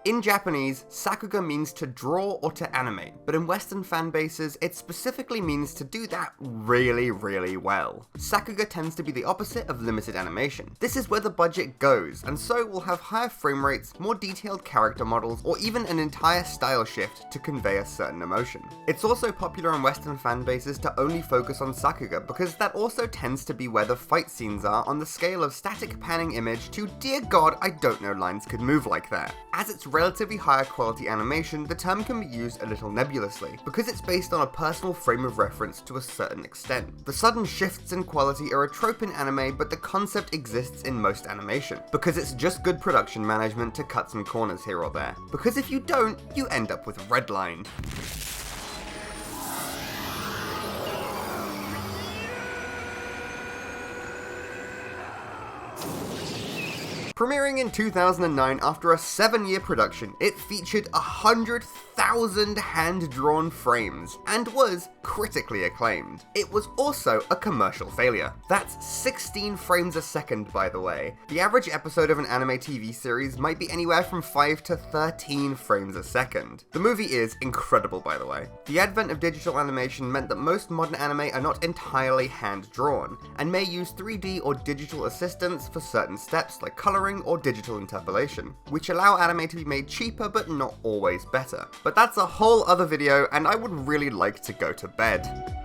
In Japanese, Sakuga means to draw or to animate, but in Western fan bases, it specifically means to do that really, really well. Sakuga tends to be the opposite of limited animation. This is where the budget goes, and so we'll have higher frame rates, more detailed character models, or even an entire style shift to convey a certain emotion. It's also popular in Western fan bases to only focus on Sakuga, because that also tends to be where the fight scenes are on the scale of static panning image to dear god, I don't know lines could move like that. As it's relatively higher quality animation, the term can be used a little nebulously, because it's based on a personal frame of reference to a certain extent. The sudden shifts in quality are a trope in anime, but the concept exists in most animation, because it's just good production management to cut some corners here or there. Because if you don't, you end up with redline. Premiering in 2009 after a 7-year production, it featured 100,000 hand-drawn frames, and was critically acclaimed. It was also a commercial failure. That's 16 frames a second, by the way. The average episode of an anime TV series might be anywhere from 5 to 13 frames a second. The movie is incredible, by the way. The advent of digital animation meant that most modern anime are not entirely hand-drawn, and may use 3D or digital assistance for certain steps like coloring or digital interpolation, which allow anime to be made cheaper but not always better. But that's a whole other video, and I would really like to go to bed.